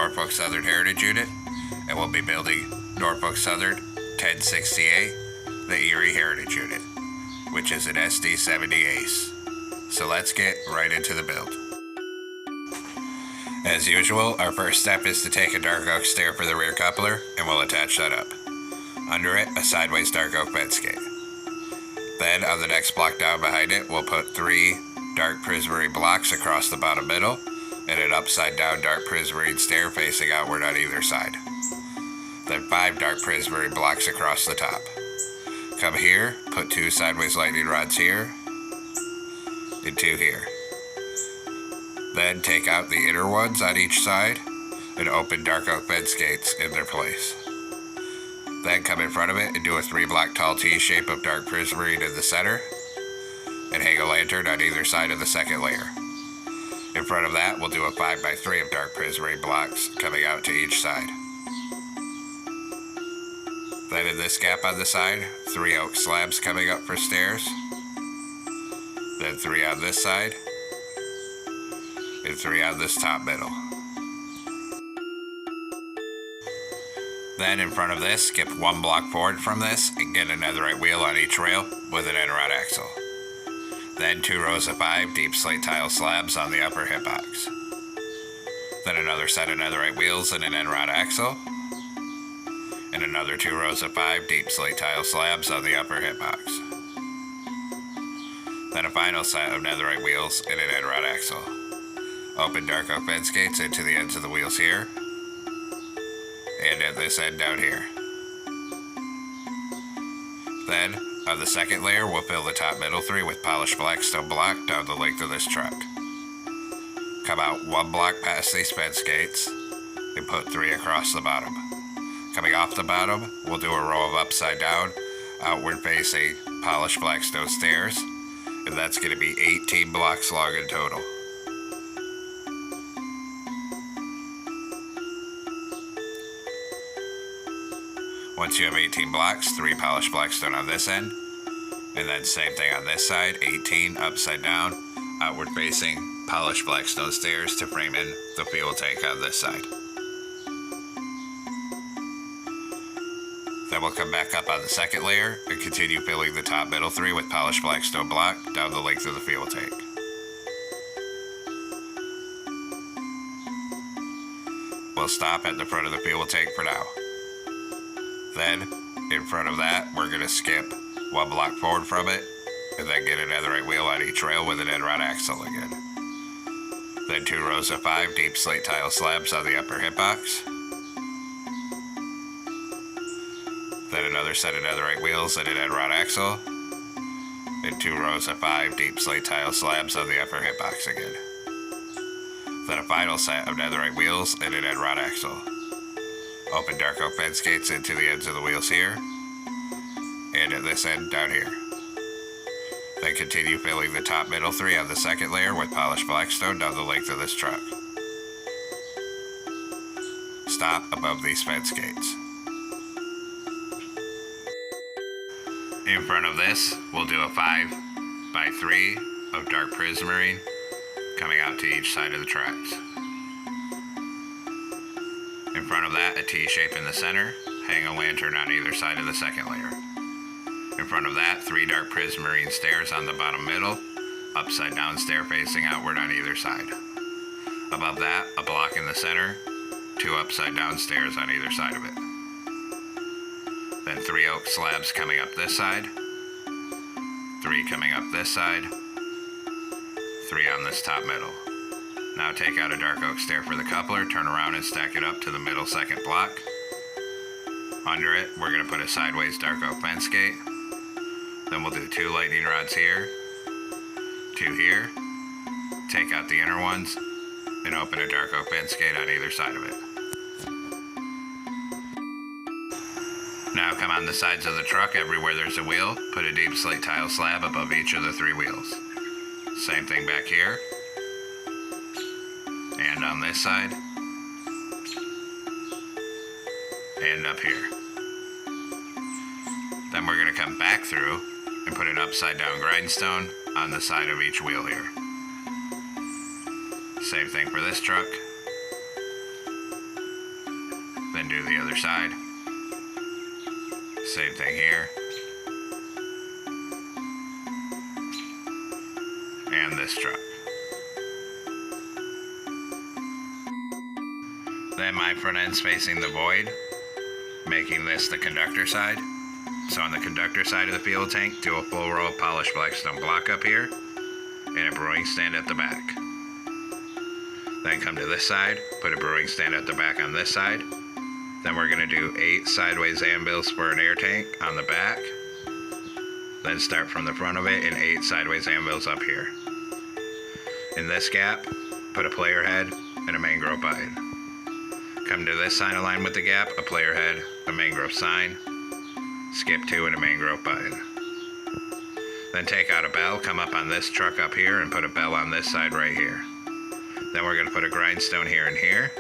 Norfolk Southern Heritage Unit, and we'll be building Norfolk Southern 1060A, the Erie Heritage Unit, which is an SD70 Ace. So let's get right into the build. As usual, our first step is to take a dark oak stair for the rear coupler, and we'll attach that up. Under it, a sideways dark oak bed skate. Then, on the next block down behind it, we'll put 3 dark prismarine blocks across the bottom middle, and an upside down dark prismarine stair facing outward on either side. Then 5 dark prismarine blocks across the top. Come here, put 2 sideways lightning rods here, and 2 here. Then take out the inner ones on each side and open dark oak bed skates in their place. Then come in front of it and do a 3-block tall T shape of dark prismarine in the center, and hang a lantern on either side of the second layer. In front of that, we'll do a 5x3 of dark prismarine blocks coming out to each side. Then in this gap on the side, 3 oak slabs coming up for stairs. Then 3 on this side, and 3 on this top middle. Then in front of this, skip 1 block forward from this and get a netherite wheel on each rail with an end rod axle. Then 2 rows of 5 deep slate tile slabs on the upper hitbox. Then another set of netherite wheels and an end rod axle. And another 2 rows of 5 deep slate tile slabs on the upper hitbox. Then a final set of netherite wheels and an end rod axle. Open dark oak bed skates into the ends of the wheels here, and at this end down here. Then, on the second layer, we'll fill the top middle 3 with polished black stone block down the length of this truck. Come out 1 block past these bed skates, and put 3 across the bottom. Coming off the bottom, we'll do a row of upside down, outward facing polished black stone stairs, and that's going to be 18 blocks long in total. Once you have 18 blocks, 3 polished blackstone on this end, and then same thing on this side, 18 upside down, outward facing polished blackstone stairs to frame in the fuel tank on this side. Then we'll come back up on the second layer and continue filling the top middle 3 with polished blackstone block down the length of the fuel tank. We'll stop at the front of the fuel tank for now. Then, in front of that, we're going to skip 1 block forward from it, and then get a netherite wheel on each rail with an end rod axle again. Then 2 rows of 5 deep slate tile slabs on the upper hitbox. Then another set of netherite wheels and an end rod axle, and 2 rows of 5 deep slate tile slabs on the upper hitbox again. Then a final set of netherite wheels and an end rod axle. Open dark oak bed skates into the ends of the wheels here, and at this end down here. Then continue filling the top middle 3 on the second layer with polished blackstone down the length of this truck. Stop above these bed skates. In front of this, we'll do a 5x3 of dark prismarine coming out to each side of the tracks. In front of that, a T shape in the center, hang a lantern on either side of the second layer. In front of that, 3 dark prismarine stairs on the bottom middle, upside down stair facing outward on either side. Above that, a block in the center, 2 upside down stairs on either side of it. Then 3 oak slabs coming up this side, 3 coming up this side, 3 on this top middle. Now take out a dark oak stair for the coupler, turn around and stack it up to the middle second block. Under it, we're going to put a sideways dark oak bed skate. Then we'll do 2 lightning rods here, 2 here, take out the inner ones, and open a dark oak bed skate on either side of it. Now come on the sides of the truck, everywhere there's a wheel, put a deep slate tile slab above each of the 3 wheels. Same thing back here. And on this side, and up here. Then we're going to come back through and put an upside down grindstone on the side of each wheel here. Same thing for this truck. do the other side. Same thing here. And this truck. Then my front end's facing the void, making this the conductor side. So on the conductor side of the fuel tank, do a full row of polished blackstone block up here, and a brewing stand at the back. Then come to this side, put a brewing stand at the back on this side. Then we're going to do 8 sideways anvils for an air tank on the back. Then start from the front of it and 8 sideways anvils up here. In this gap, put a player head and a mangrove button. Come to this sign align with the gap, a player head, a mangrove sign, skip 2 and a mangrove button. Then take out a bell, come up on this truck up here and put a bell on this side right here. Then we're going to put a grindstone here and here.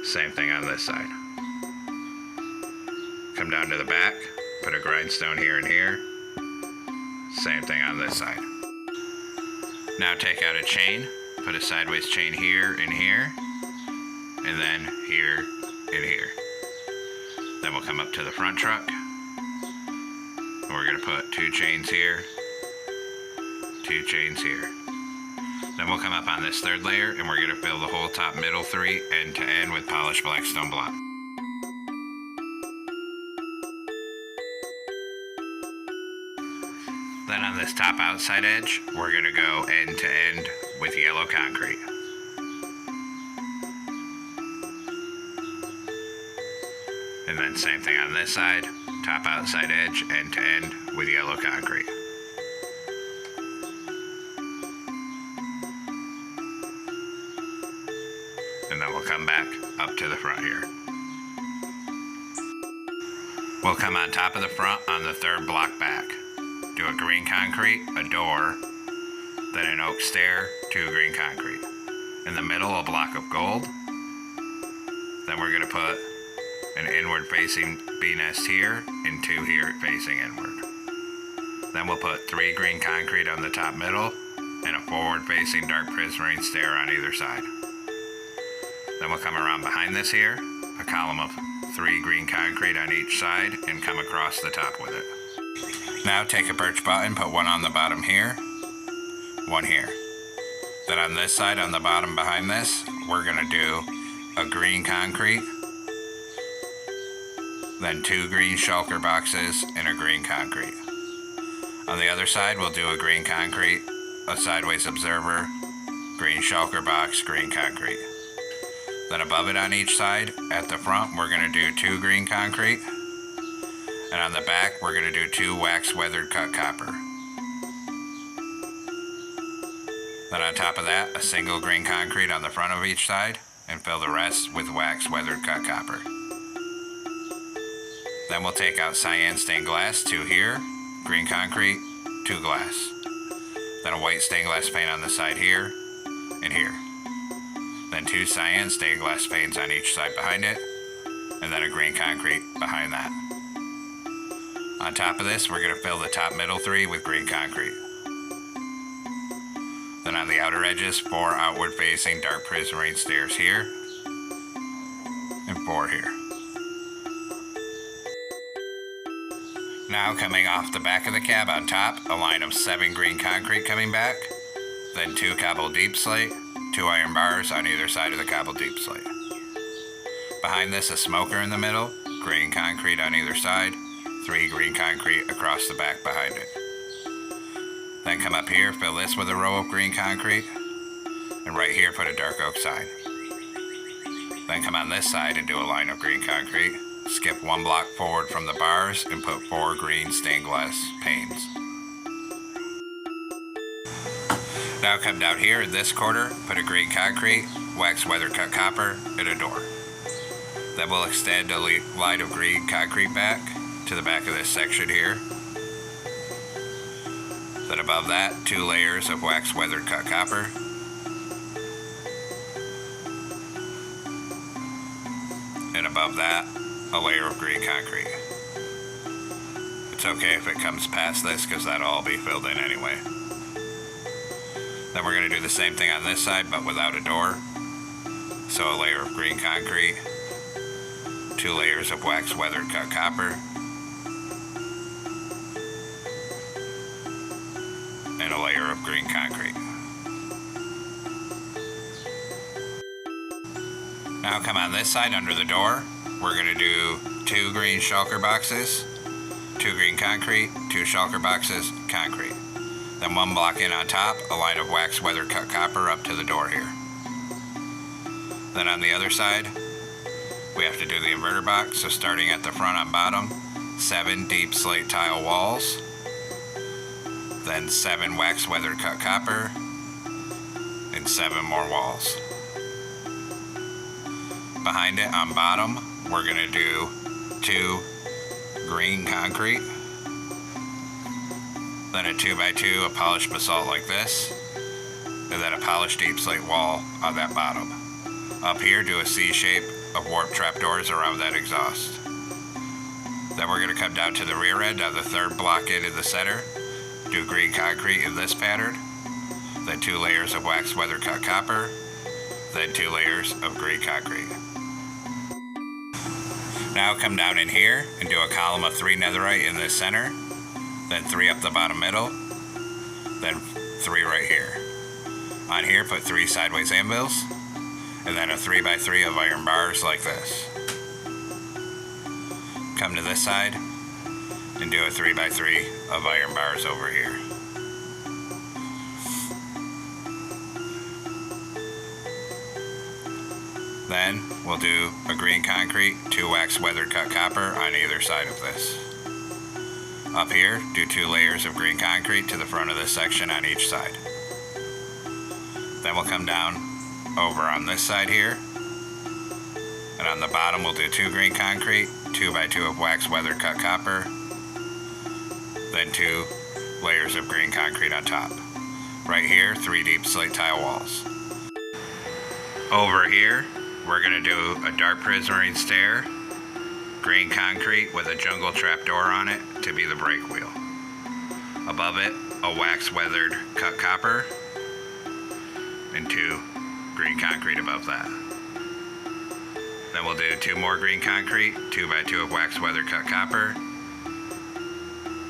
Same thing on this side. Come down to the back, put a grindstone here and here. Same thing on this side. Now take out a chain, put a sideways chain here and here, and then here and here. Then we'll come up to the front truck, and we're going to put 2 chains here, 2 chains here. Then we'll come up on this 3rd layer, and we're going to fill the whole top middle 3 end to end with polished blackstone block. Then on this top outside edge, we're going to go end to end with yellow concrete. And then same thing on this side, top outside edge, end to end with yellow concrete. And then we'll come back up to the front here. We'll come on top of the front on the 3rd block back. Do a green concrete, a door, then an oak stair, 2 green concrete. In the middle, a block of gold. Then we're going to put an inward facing B-nest here and 2 here facing inward. Then we'll put 3 green concrete on the top middle and a forward facing dark prismarine stair on either side. Then we'll come around behind this here, a column of 3 green concrete on each side and come across the top with it. Now take a birch button, put 1 on the bottom here, 1 here. Then on this side, on the bottom behind this, we're going to do a green concrete, then 2 green shulker boxes and a green concrete. On the other side, we'll do a green concrete, a sideways observer, green shulker box, green concrete. Then above it on each side, at the front, we're going to do 2 green concrete. And on the back, we're going to do 2 wax weathered cut copper. Then on top of that, a single green concrete on the front of each side, and fill the rest with wax weathered cut copper. Then we'll take out cyan stained glass, 2 here, green concrete, 2 glass. Then a white stained glass pane on the side here, and here. Then 2 cyan stained glass panes on each side behind it, and then a green concrete behind that. On top of this, we're going to fill the top middle 3 with green concrete. Then on the outer edges, 4 outward facing dark prismarine stairs here, and 4 here. Now coming off the back of the cab on top, a line of 7 green concrete coming back, then 2 cobble deep slate, 2 iron bars on either side of the cobble deep slate. Behind this, a smoker in the middle, green concrete on either side, 3 green concrete across the back behind it. Then come up here, fill this with a row of green concrete, and right here put a dark oak sign. Then come on this side and do a line of green concrete, skip 1 block forward from the bars and put 4 green stained glass panes. Now come down here in this quarter, put a green concrete, wax weather cut copper, and a door. Then we'll extend a line of green concrete back to the back of this section here. Then above that, 2 layers of wax weathered cut copper. And above that, a layer of green concrete. It's okay if it comes past this because that'll all be filled in anyway. Then we're going to do the same thing on this side but without a door. So a layer of green concrete, 2 layers of wax weathered cut copper, and a layer of green concrete. Now come on this side under the door. We're going to do 2 green shulker boxes, 2 green concrete, 2 shulker boxes, concrete. Then 1 block in on top, a line of wax weathered cut copper up to the door here. Then on the other side, we have to do the inverter box. So starting at the front on bottom, 7 deep slate tile walls, then 7 wax weathered cut copper, and 7 more walls. Behind it on bottom, we're going to do 2 green concrete, then a 2x2 of polished basalt like this, and then a polished deep slate wall on that bottom. Up here, do a C shape of warp trapdoors around that exhaust. Then we're going to come down to the rear end on the 3rd block in the center, do green concrete in this pattern, then 2 layers of wax weathered cut copper, then 2 layers of green concrete. Now come down in here and do a column of 3 netherite in this center, then 3 up the bottom middle, then 3 right here. On here, put 3 sideways anvils, and then a 3x3 of iron bars like this. Come to this side and do a 3x3 of iron bars over here. Then we'll do a green concrete, 2 wax weathered cut copper on either side of this. Up here, do 2 layers of green concrete to the front of this section on each side. Then we'll come down over on this side here, and on the bottom we'll do 2 green concrete, 2x2 of wax weathered cut copper, then 2 layers of green concrete on top. Right here, 3 deep slate tile walls. Over here, we're going to do a dark prismarine stair, green concrete with a jungle trapdoor on it to be the brake wheel. Above it, a wax weathered cut copper, and 2 green concrete above that. Then we'll do 2 more green concrete, 2x2 of wax weathered cut copper,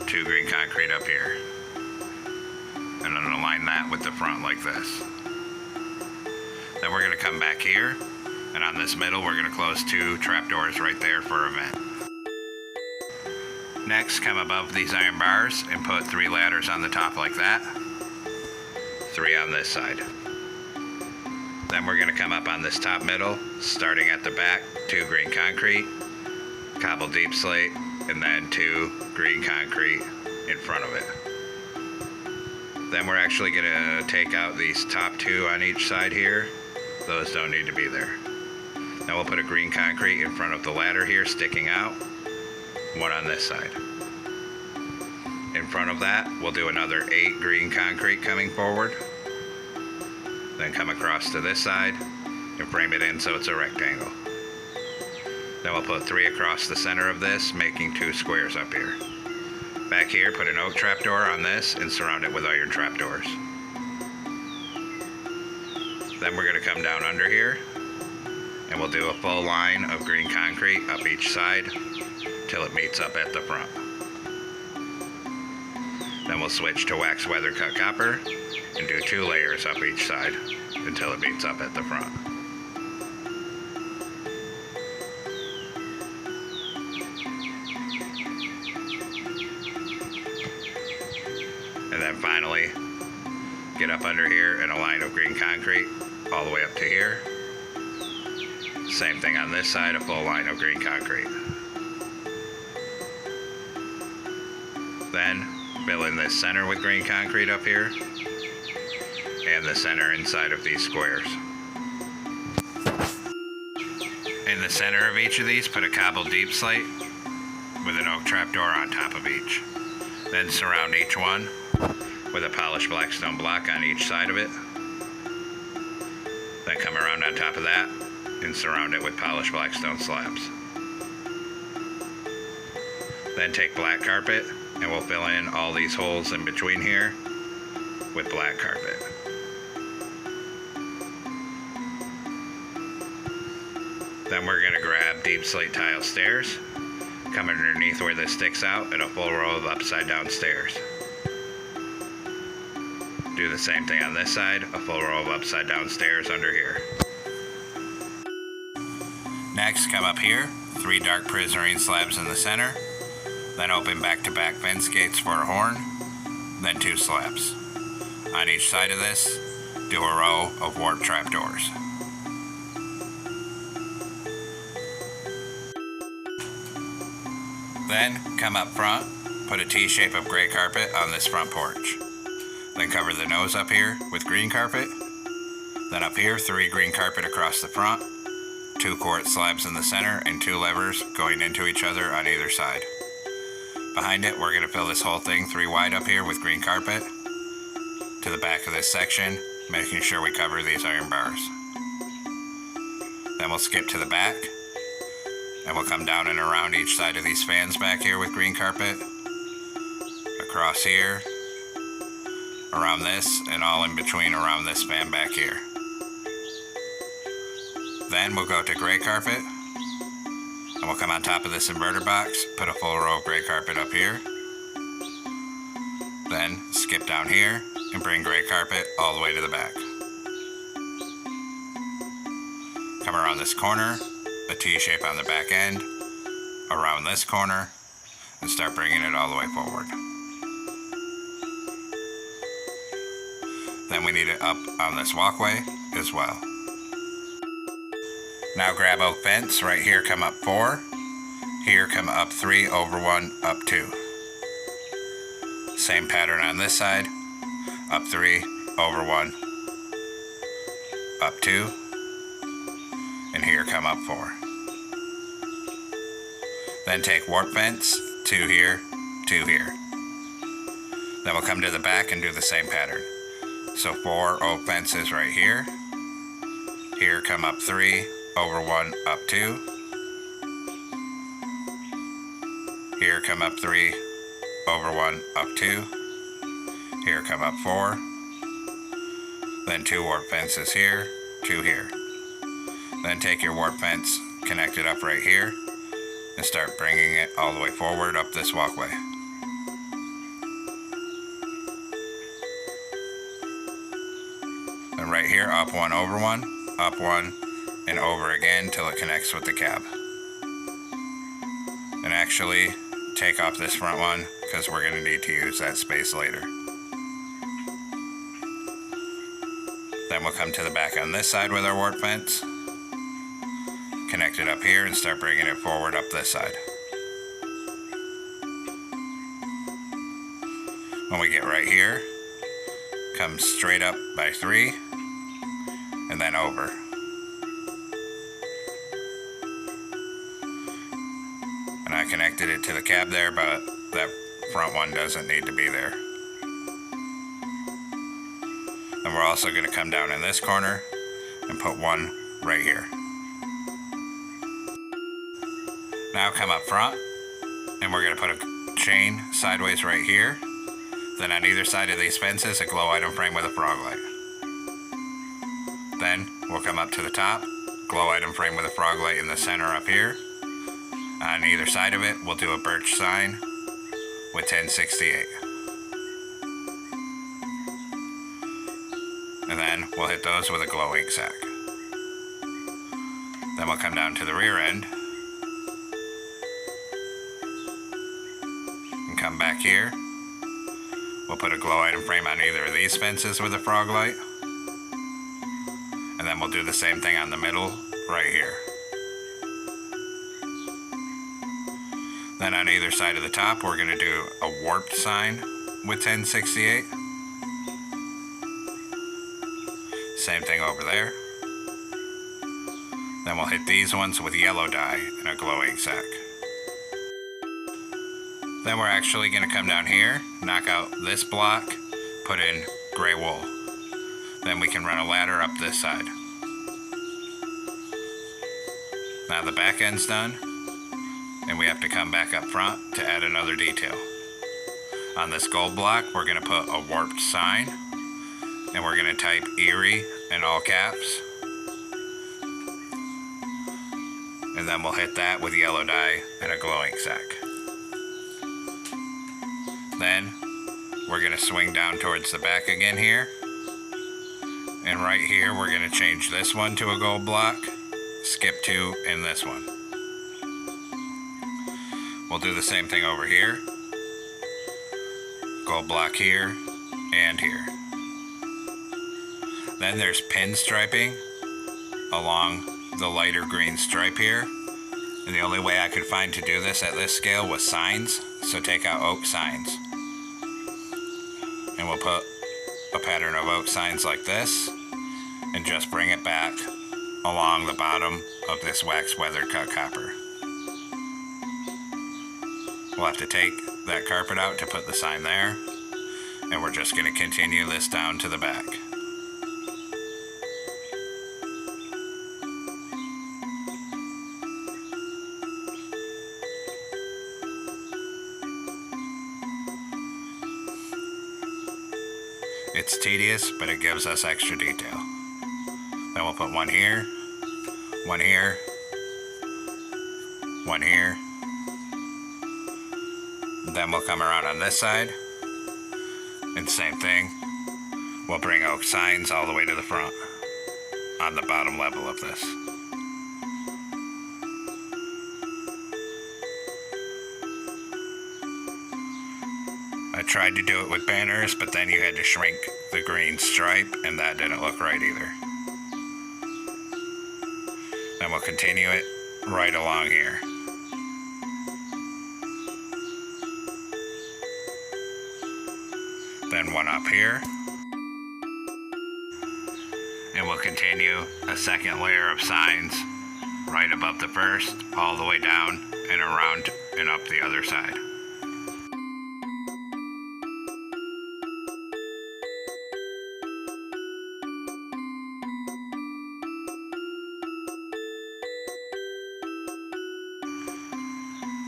2 green concrete up here. And I'm going to line that with the front like this. Then we're going to come back here, and on this middle we're going to close 2 trapdoors right there for a vent. Next, come above these iron bars and put 3 ladders on the top like that, 3 on this side. Then we're going to come up on this top middle, starting at the back, 2 green concrete, cobbled deep slate, and then 2 green concrete in front of it. Then we're actually going to take out these top 2 on each side here. Those don't need to be there. Then we'll put a green concrete in front of the ladder here sticking out, 1 on this side. In front of that, we'll do another 8 green concrete coming forward. Then come across to this side and frame it in so it's a rectangle. Then we'll put 3 across the center of this, making 2 squares up here. Back here, put an oak trapdoor on this and surround it with iron trapdoors. Then we're going to come down under here and we'll do a full line of green concrete up each side till it meets up at the front. Then we'll switch to wax weathered cut copper and do 2 layers up each side until it meets up at the front. And then finally, get up under here and a line of green concrete all the way up to here. Same thing on this side, a full line of green concrete. Then fill in this center with green concrete up here, and the center inside of these squares. In the center of each of these, put a cobbled deep slate with an oak trapdoor on top of each. Then surround each one with a polished black stone block on each side of it. Then come around on top of that and surround it with polished black stone slabs. Then take black carpet and we'll fill in all these holes in between here with black carpet. Then we're going to grab deep slate tile stairs, come underneath where this sticks out, and a full row of upside down stairs. Do the same thing on this side, a full row of upside down stairs under here. Next, come up here, 3 dark prismarine slabs in the center, then open back-to-back fence gates for a horn, then 2 slabs. On each side of this, do a row of warp trapdoors. Then, come up front, put a T-shape of gray carpet on this front porch. Then cover the nose up here with green carpet. Then up here, 3 green carpet across the front, 2 quartz slabs in the center, and 2 levers going into each other on either side. Behind it, we're going to fill this whole thing 3 wide up here with green carpet to the back of this section, making sure we cover these iron bars. Then we'll skip to the back, and we'll come down and around each side of these fans back here with green carpet, across here, around this, and all in between around this fan back here. Then we'll go to gray carpet, and we'll come on top of this inverter box, put a full row of gray carpet up here. Then skip down here and bring gray carpet all the way to the back. Come around this corner, a T-shape on the back end, around this corner, and start bringing it all the way forward. Then we need it up on this walkway as well. Now grab oak fence, right here come up 4, here come up 3, over 1, up 2. Same pattern on this side, up 3, over 1, up 2, and here come up 4. Then take warp fence, 2 here, 2 here. Then we'll come to the back and do the same pattern. So 4 oak fences right here. Here come up 3, over 1, up 2. Here come up 3, over 1, up 2. Here come up 4. Then 2 warp fences here, 2 here. Then take your warp fence, connect it up right here, and start bringing it all the way forward up this walkway. And right here, up 1, over 1, up 1, and over again till it connects with the cab. And actually, take off this front one because we're going to need to use that space later. Then we'll come to the back on this side with our warp fence, connect it up here and start bringing it forward up this side. When we get right here, come straight up by 3, and then over. And I connected it to the cab there, but that front one doesn't need to be there. And we're also going to come down in this corner and put one right here. Now come up front, and we're going to put a chain sideways right here. Then on either side of these fences, a glow item frame with a frog light. Then we'll come up to the top, glow item frame with a frog light in the center up here. On either side of it, we'll do a birch sign with 1068. And then we'll hit those with a glow ink sack. Then we'll come down to the rear end and come back here. We'll put a glow item frame on either of these fences with a frog light. And then we'll do the same thing on the middle right here. Then on either side of the top, we're going to do a warped sign with 1068. Same thing over there. Then we'll hit these ones with yellow dye and a glow ink sack. Then we're actually going to come down here, knock out this block, put in gray wool. Then we can run a ladder up this side. Now the back end's done, and we have to come back up front to add another detail. On this gold block, we're going to put a warped sign, and we're going to type Erie in all caps. and then we'll hit that with yellow dye and a glowing sack. Then we're going to swing down towards the back again here, and right here we're going to change this one to a gold block, skip 2 in this one. We'll do the same thing over here, gold block here and here. Then there's pin striping along the lighter green stripe here, and the only way I could find to do this at this scale was signs, so take out oak signs. And we'll put a pattern of oak signs like this and just bring it back along the bottom of this wax weather cut copper. We'll have to take that carpet out to put the sign there, and we're just going to continue this down to the back. It's tedious, but it gives us extra detail. Then we'll put one here, one here, one here. Then we'll come around on this side, and same thing. We'll bring oak signs all the way to the front on the bottom level of this. I tried to do it with banners, but then you had to shrink the green stripe, and that didn't look right either. Then we'll continue it right along here. Then one up here. And we'll continue a second layer of signs right above the first, all the way down and around and up the other side.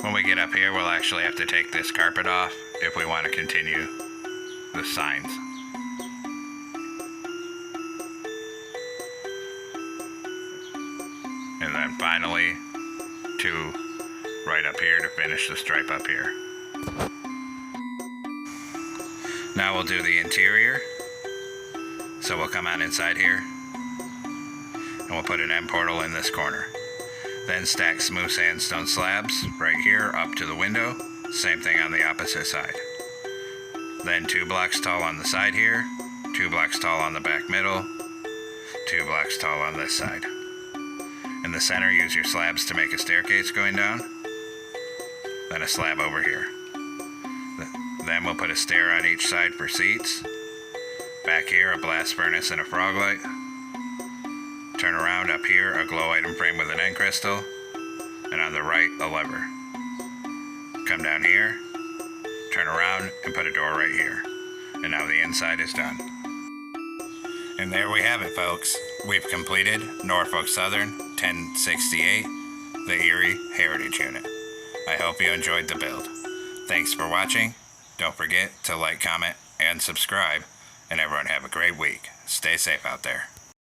When we get up here, we'll actually have to take this carpet off if we want to continue the signs. And then finally, 2 right up here to finish the stripe up here. Now we'll do the interior. So we'll come on inside here, and we'll put an end portal in this corner. Then stack smooth sandstone slabs right here up to the window. Same thing on the opposite side. Then 2 blocks tall on the side here, 2 blocks tall on the back middle, 2 blocks tall on this side. In the center, use your slabs to make a staircase going down. Then a slab over here. Then we'll put a stair on each side for seats. Back here, a blast furnace and a frog light. Turn around up here, a glow item frame with an end crystal, and on the right, a lever. Come down here, turn around, and put a door right here. And now the inside is done. And there we have it, folks. We've completed Norfolk Southern 1068, the Erie Heritage Unit. I hope you enjoyed the build. Thanks for watching. Don't forget to like, comment, and subscribe. And everyone have a great week. Stay safe out there.